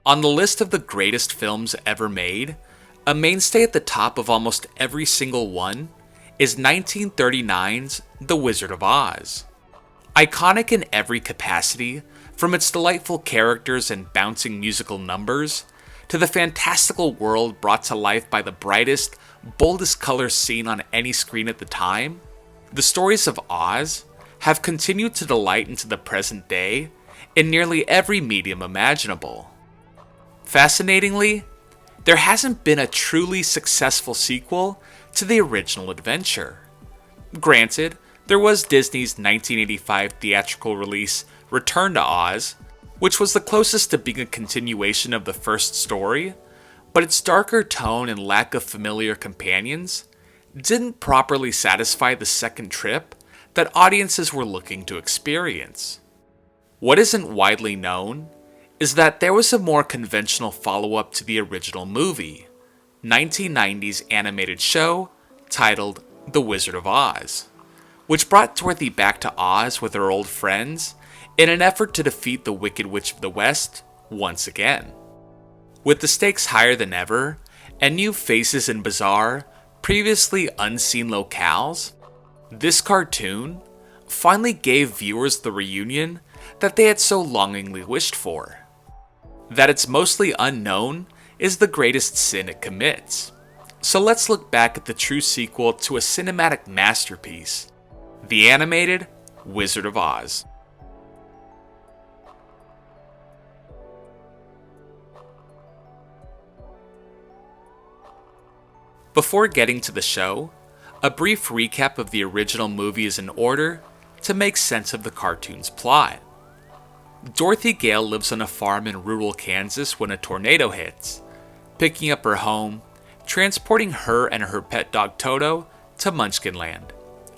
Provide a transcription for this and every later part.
On the list of the greatest films ever made, a mainstay at the top of almost every single one is 1939's The Wizard of Oz. Iconic in every capacity, from its delightful characters and bouncing musical numbers, to the fantastical world brought to life by the brightest, boldest colors seen on any screen at the time, the stories of Oz have continued to delight into the present day in nearly every medium imaginable. Fascinatingly, there hasn't been a truly successful sequel to the original adventure. Granted, there was Disney's 1985 theatrical release Return to Oz, which was the closest to being a continuation of the first story, but its darker tone and lack of familiar companions didn't properly satisfy the second trip that audiences were looking to experience. What isn't widely known is that there was a more conventional follow-up to the original movie, 1990's animated show titled The Wizard of Oz, which brought Dorothy back to Oz with her old friends in an effort to defeat the Wicked Witch of the West once again. With the stakes higher than ever, and new faces in bizarre, previously unseen locales, this cartoon finally gave viewers the reunion that they had so longingly wished for. That it's mostly unknown is the greatest sin it commits. So let's look back at the true sequel to a cinematic masterpiece, the animated Wizard of Oz. Before getting to the show, a brief recap of the original movie is in order to make sense of the cartoon's plot. Dorothy Gale lives on a farm in rural Kansas when a tornado hits, picking up her home, transporting her and her pet dog Toto to Munchkinland,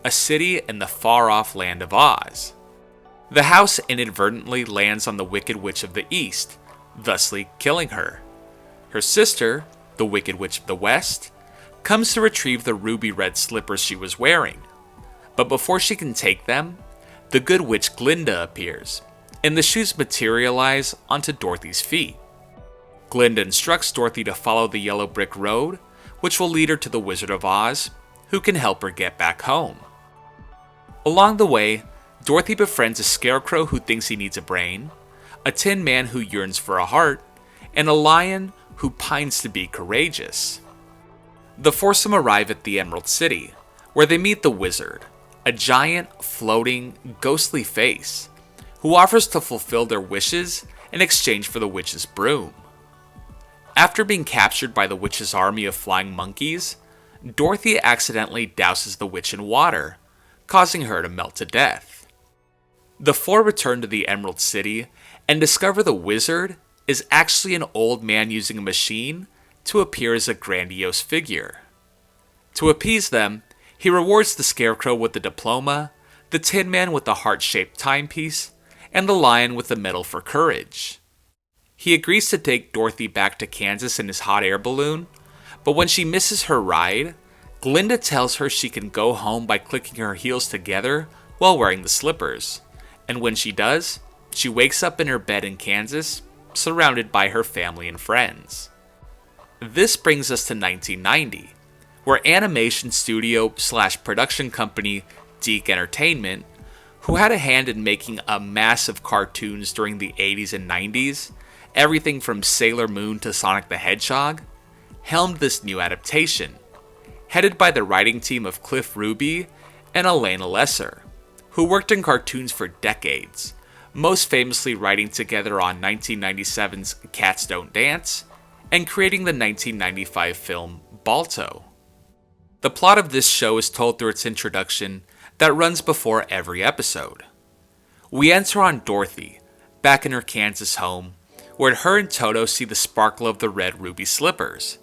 a city in the far-off land of Oz. The house inadvertently lands on the Wicked Witch of the East, thusly killing her. Her sister, the Wicked Witch of the West, comes to retrieve the ruby-red slippers she was wearing. But before she can take them, the good witch Glinda appears, and the shoes materialize onto Dorothy's feet. Glinda instructs Dorothy to follow the yellow brick road, which will lead her to the Wizard of Oz, who can help her get back home. Along the way, Dorothy befriends a Scarecrow who thinks he needs a brain, a Tin Man who yearns for a heart, and a lion who pines to be courageous. The foursome arrive at the Emerald City, where they meet the wizard, a giant, floating, ghostly face, who offers to fulfill their wishes in exchange for the witch's broom. After being captured by the witch's army of flying monkeys, Dorothy accidentally douses the witch in water, causing her to melt to death. The four return to the Emerald City and discover the wizard is actually an old man using a machine to appear as a grandiose figure. To appease them, he rewards the Scarecrow with the diploma, the Tin Man with the heart-shaped timepiece, and the lion with the medal for courage. He agrees to take Dorothy back to Kansas in his hot air balloon, but when she misses her ride, Glinda tells her she can go home by clicking her heels together while wearing the slippers, and when she does, she wakes up in her bed in Kansas, surrounded by her family and friends. This brings us to 1990, where animation studio/production company Deke Entertainment, who had a hand in making a massive cartoons during the 80s and 90s, everything from Sailor Moon to Sonic the Hedgehog, helmed this new adaptation, headed by the writing team of Cliff Ruby and Elena Lesser, who worked in cartoons for decades, most famously writing together on 1997's Cats Don't Dance, and creating the 1995 film Balto. The plot of this show is told through its introduction that runs before every episode. We enter on Dorothy, back in her Kansas home, where her and Toto see the sparkle of the red ruby slippers.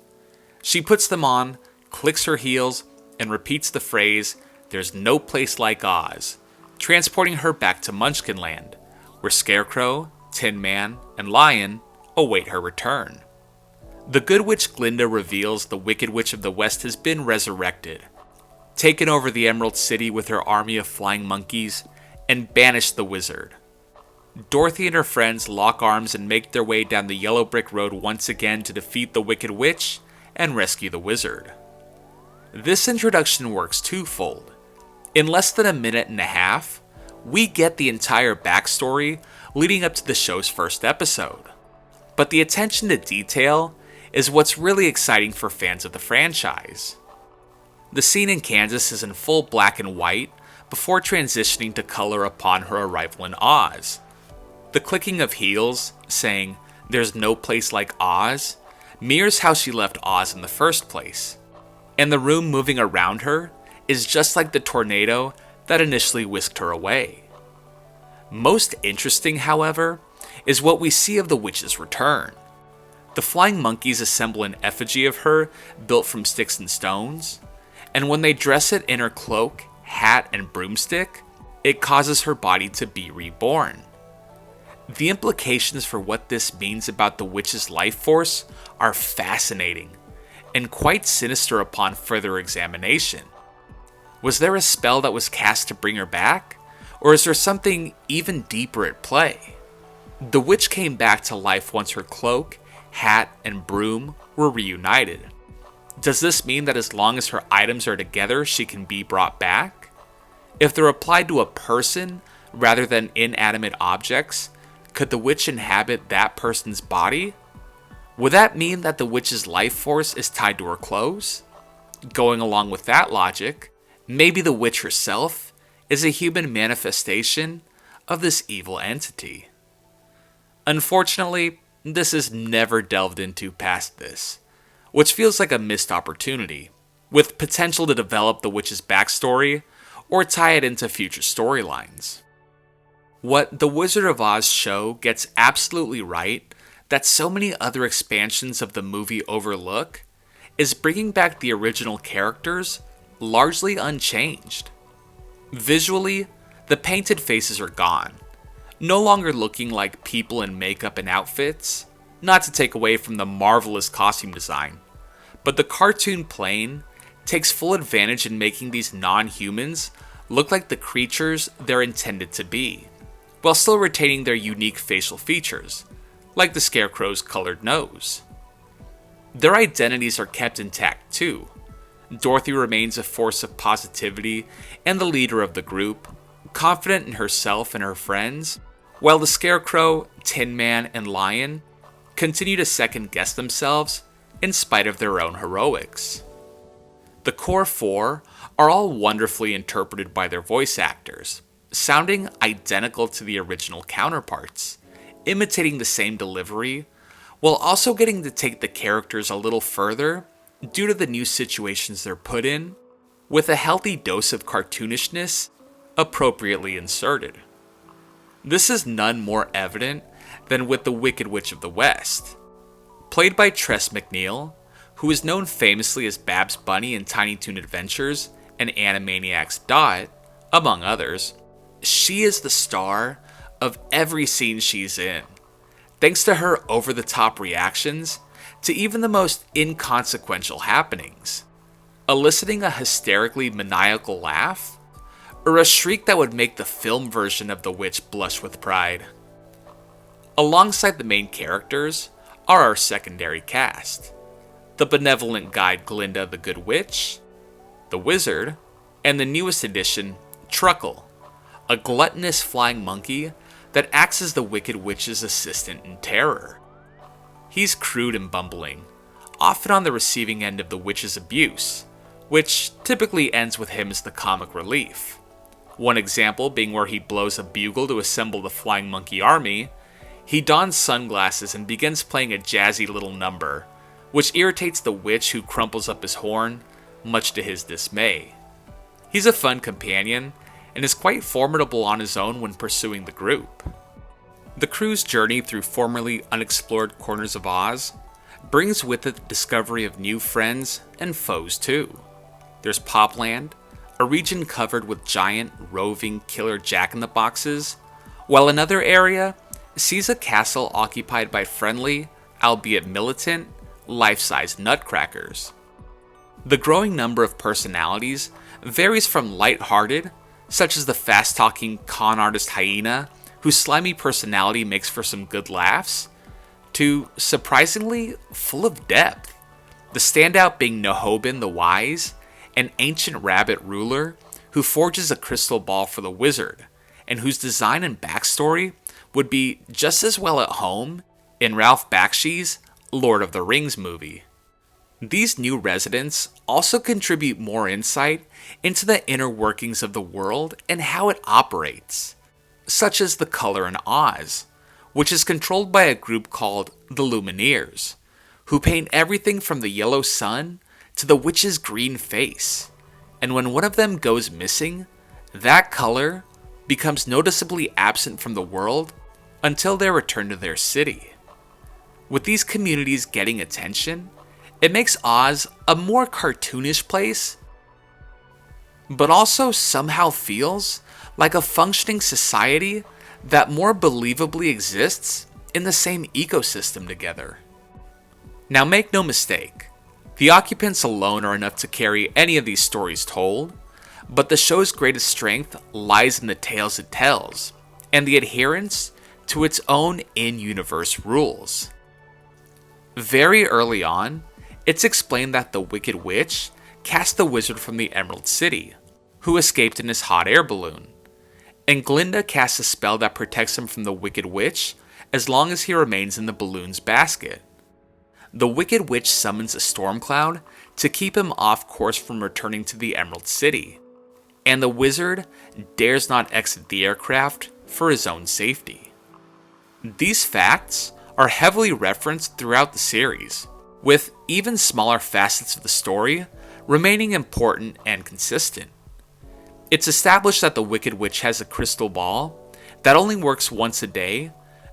She puts them on, clicks her heels, and repeats the phrase, "There's no place like Oz," transporting her back to Munchkinland, where Scarecrow, Tin Man, and Lion await her return. The Good Witch Glinda reveals the Wicked Witch of the West has been resurrected, taken over the Emerald City with her army of flying monkeys, and banished the wizard. Dorothy and her friends lock arms and make their way down the yellow brick road once again to defeat the Wicked Witch and rescue the wizard. This introduction works twofold. In less than a minute and a half, we get the entire backstory leading up to the show's first episode. But the attention to detail is what's really exciting for fans of the franchise. The scene in Kansas is in full black and white before transitioning to color upon her arrival in Oz. The clicking of heels, saying, "There's no place like Oz," mirrors how she left Oz in the first place. And the room moving around her is just like the tornado that initially whisked her away. Most interesting, however, is what we see of the witch's return. The flying monkeys assemble an effigy of her built from sticks and stones, and when they dress it in her cloak, hat, and broomstick, it causes her body to be reborn. The implications for what this means about the witch's life force are fascinating, and quite sinister upon further examination. Was there a spell that was cast to bring her back, or is there something even deeper at play? The witch came back to life once her cloak, hat, and broom were reunited. Does this mean that as long as her items are together, she can be brought back? If they're applied to a person rather than inanimate objects, could the witch inhabit that person's body? Would that mean that the witch's life force is tied to her clothes? Going along with that logic, maybe the witch herself is a human manifestation of this evil entity. Unfortunately, this is never delved into past this, which feels like a missed opportunity, with potential to develop the witch's backstory or tie it into future storylines. What The Wizard of Oz show gets absolutely right that so many other expansions of the movie overlook is bringing back the original characters largely unchanged. Visually, the painted faces are gone, no longer looking like people in makeup and outfits, not to take away from the marvelous costume design, but the cartoon plane takes full advantage in making these non-humans look like the creatures they're intended to be, while still retaining their unique facial features, like the Scarecrow's colored nose. Their identities are kept intact too. Dorothy remains a force of positivity and the leader of the group, confident in herself and her friends, while the Scarecrow, Tin Man, and Lion continue to second-guess themselves in spite of their own heroics. The core four are all wonderfully interpreted by their voice actors, sounding identical to the original counterparts, imitating the same delivery, while also getting to take the characters a little further due to the new situations they're put in, with a healthy dose of cartoonishness appropriately inserted. This is none more evident than with the Wicked Witch of the West. Played by Tress MacNeille, who is known famously as Babs Bunny in Tiny Toon Adventures and Animaniacs Dot, among others, she is the star of every scene she's in, thanks to her over-the-top reactions to even the most inconsequential happenings, eliciting a hysterically maniacal laugh, or a shriek that would make the film version of the witch blush with pride. Alongside the main characters are our secondary cast: the benevolent guide Glinda the Good Witch, the Wizard, and the newest addition, Truckle, a gluttonous flying monkey that acts as the Wicked Witch's assistant in terror. He's crude and bumbling, often on the receiving end of the witch's abuse, which typically ends with him as the comic relief. One example being where he blows a bugle to assemble the flying monkey army. He dons sunglasses and begins playing a jazzy little number, which irritates the witch, who crumples up his horn, much to his dismay. He's a fun companion, and is quite formidable on his own when pursuing the group. The crew's journey through formerly unexplored corners of Oz brings with it the discovery of new friends and foes too. There's Popland, a region covered with giant, roving killer jack-in-the-boxes, while another area sees a castle occupied by friendly, albeit militant, life-size nutcrackers. The growing number of personalities varies from light-hearted, such as the fast-talking con artist Hyena, whose slimy personality makes for some good laughs, to surprisingly full of depth. The standout being Nahobin the Wise, an ancient rabbit ruler who forges a crystal ball for the wizard, and whose design and backstory would be just as well at home in Ralph Bakshi's Lord of the Rings movie. These new residents also contribute more insight into the inner workings of the world and how it operates, such as the color in Oz, which is controlled by a group called the Lumineers, who paint everything from the yellow sun to the witch's green face, and when one of them goes missing, that color becomes noticeably absent from the world until they return to their city. With these communities getting attention, it makes Oz a more cartoonish place, but also somehow feels like a functioning society that more believably exists in the same ecosystem together. Now make no mistake, the occupants alone are enough to carry any of these stories told, but the show's greatest strength lies in the tales it tells, and the adherence to its own in-universe rules. Very early on, it's explained that the Wicked Witch cast the wizard from the Emerald City, who escaped in his hot air balloon, and Glinda casts a spell that protects him from the Wicked Witch as long as he remains in the balloon's basket. The Wicked Witch summons a storm cloud to keep him off course from returning to the Emerald City, and the wizard dares not exit the aircraft for his own safety. These facts are heavily referenced throughout the series, with even smaller facets of the story remaining important and consistent. It's established that the Wicked Witch has a crystal ball that only works once a day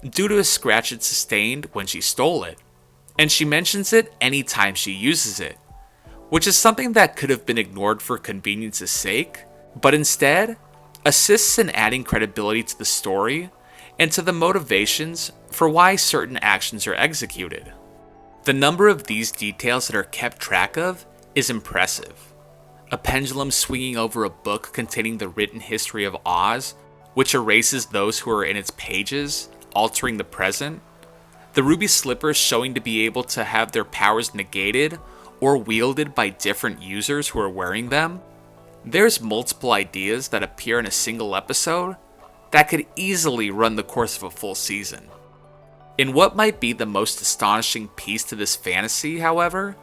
due to a scratch it sustained when she stole it, and she mentions it anytime she uses it, which is something that could have been ignored for convenience's sake, but instead assists in adding credibility to the story and to the motivations for why certain actions are executed. The number of these details that are kept track of is impressive. A pendulum swinging over a book containing the written history of Oz, which erases those who are in its pages, altering the present. The ruby slippers showing to be able to have their powers negated or wielded by different users who are wearing them. There's multiple ideas that appear in a single episode that could easily run the course of a full season. In what might be the most astonishing piece to this fantasy, however,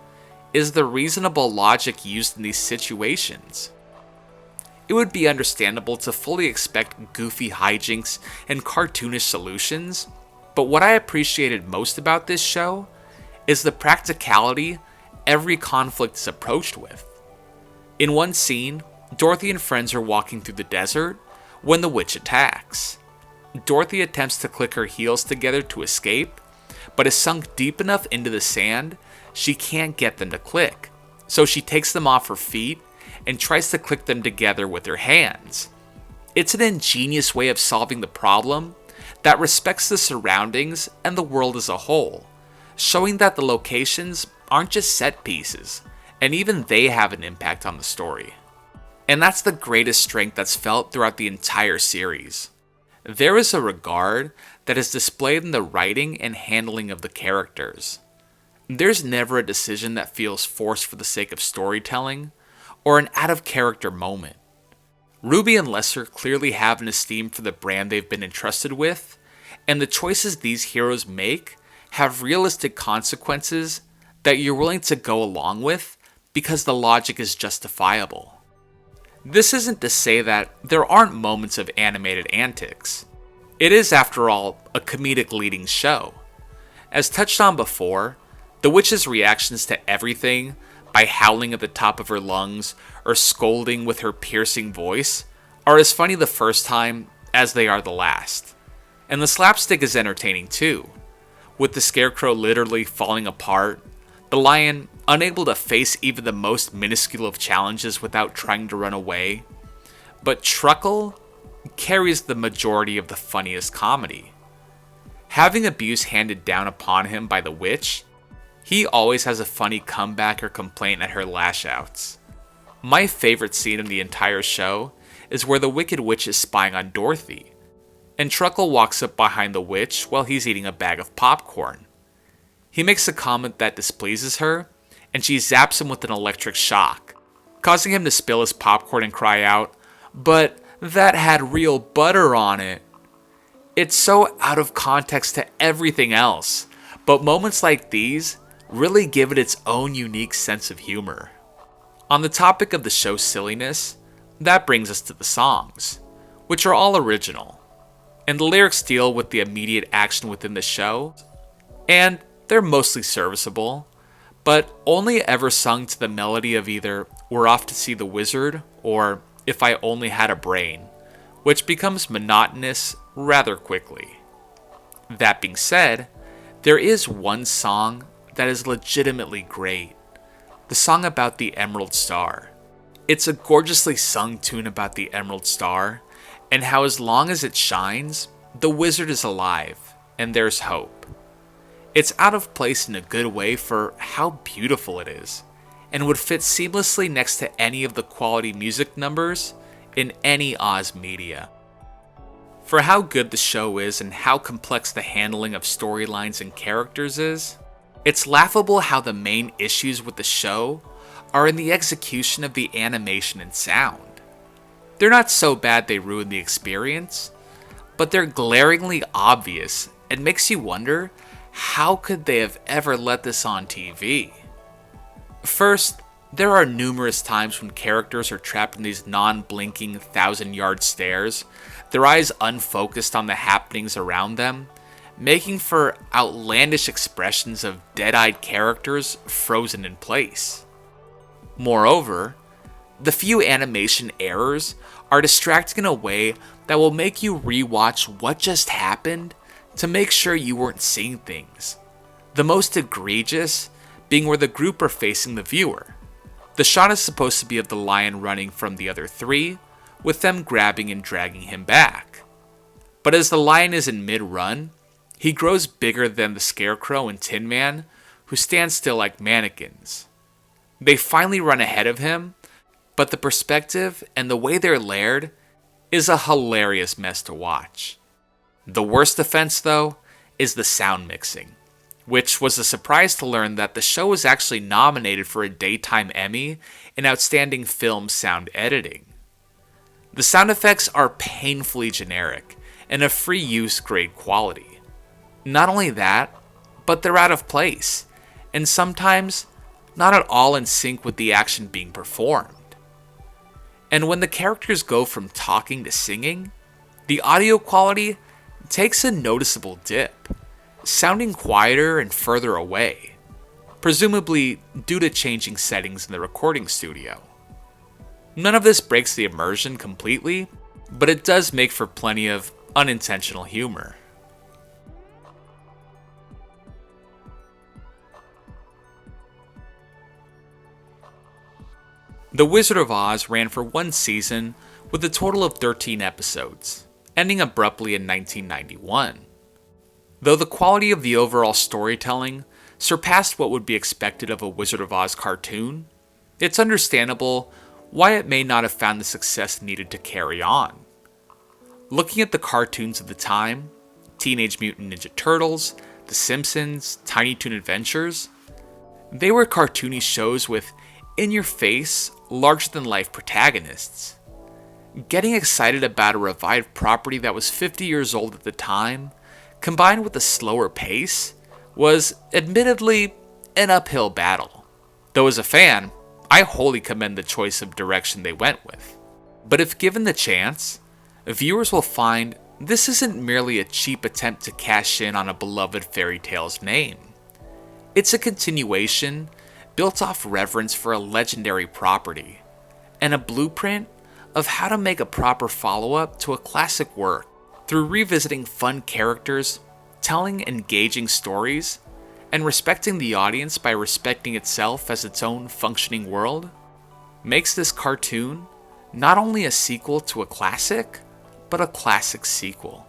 is the reasonable logic used in these situations. It would be understandable to fully expect goofy hijinks and cartoonish solutions, but what I appreciated most about this show is the practicality every conflict is approached with. In one scene, Dorothy and friends are walking through the desert when the witch attacks. Dorothy attempts to click her heels together to escape, but is sunk deep enough into the sand she can't get them to click, so she takes them off her feet and tries to click them together with her hands. It's an ingenious way of solving the problem that respects the surroundings and the world as a whole, showing that the locations aren't just set pieces, and even they have an impact on the story. And that's the greatest strength that's felt throughout the entire series. There is a regard that is displayed in the writing and handling of the characters. There's never a decision that feels forced for the sake of storytelling, or an out-of-character moment. Ruby and Lesser clearly have an esteem for the brand they've been entrusted with, and the choices these heroes make have realistic consequences that you're willing to go along with because the logic is justifiable. This isn't to say that there aren't moments of animated antics. It is, after all, a comedic leading show. As touched on before, the witch's reactions to everything, by howling at the top of her lungs or scolding with her piercing voice, are as funny the first time as they are the last. And the slapstick is entertaining too, with the Scarecrow literally falling apart, the lion unable to face even the most minuscule of challenges without trying to run away, but Truckle carries the majority of the funniest comedy. Having abuse handed down upon him by the witch, he always has a funny comeback or complaint at her lash-outs. My favorite scene in the entire show is where the Wicked Witch is spying on Dorothy, and Truckle walks up behind the witch while he's eating a bag of popcorn. He makes a comment that displeases her, and she zaps him with an electric shock, causing him to spill his popcorn and cry out, "But that had real butter on it." It's so out of context to everything else, but moments like these really give it its own unique sense of humor. On the topic of the show's silliness, that brings us to the songs, which are all original, and the lyrics deal with the immediate action within the show, and they're mostly serviceable, but only ever sung to the melody of either "We're Off to See the Wizard" or "If I Only Had a Brain," which becomes monotonous rather quickly. That being said, there is one song that is legitimately great, the song about the Emerald Star. It's a gorgeously sung tune about the Emerald Star, and how as long as it shines, the wizard is alive, and there's hope. It's out of place in a good way for how beautiful it is, and would fit seamlessly next to any of the quality music numbers in any Oz media. For how good the show is and how complex the handling of storylines and characters is, it's laughable how the main issues with the show are in the execution of the animation and sound. They're not so bad they ruin the experience, but they're glaringly obvious and makes you wonder, how could they have ever let this on TV? First, there are numerous times when characters are trapped in these non-blinking 1,000-yard stares, their eyes unfocused on the happenings around them, making for outlandish expressions of dead-eyed characters frozen in place. Moreover, the few animation errors are distracting in a way that will make you rewatch what just happened to make sure you weren't seeing things. The most egregious being where the group are facing the viewer. The shot is supposed to be of the lion running from the other three, with them grabbing and dragging him back. But as the lion is in mid-run, he grows bigger than the Scarecrow and Tin Man, who stand still like mannequins. They finally run ahead of him, but the perspective and the way they're layered is a hilarious mess to watch. The worst offense, though, is the sound mixing, which was a surprise to learn that the show was actually nominated for a Daytime Emmy in Outstanding Film Sound Editing. The sound effects are painfully generic and of free use grade quality. Not only that, but they're out of place, and sometimes not at all in sync with the action being performed. And when the characters go from talking to singing, the audio quality takes a noticeable dip, sounding quieter and further away, presumably due to changing settings in the recording studio. None of this breaks the immersion completely, but it does make for plenty of unintentional humor. The Wizard of Oz ran for one season with a total of 13 episodes, ending abruptly in 1991. Though the quality of the overall storytelling surpassed what would be expected of a Wizard of Oz cartoon, it's understandable why it may not have found the success needed to carry on. Looking at the cartoons of the time, Teenage Mutant Ninja Turtles, The Simpsons, Tiny Toon Adventures, they were cartoony shows with in-your-face, larger-than-life protagonists. Getting excited about a revived property that was 50 years old at the time, combined with a slower pace, was admittedly an uphill battle. Though as a fan, I wholly commend the choice of direction they went with. But if given the chance, viewers will find this isn't merely a cheap attempt to cash in on a beloved fairy tale's name. It's a continuation built off reverence for a legendary property, and a blueprint of how to make a proper follow-up to a classic work through revisiting fun characters, telling engaging stories, and respecting the audience by respecting itself as its own functioning world, makes this cartoon not only a sequel to a classic, but a classic sequel.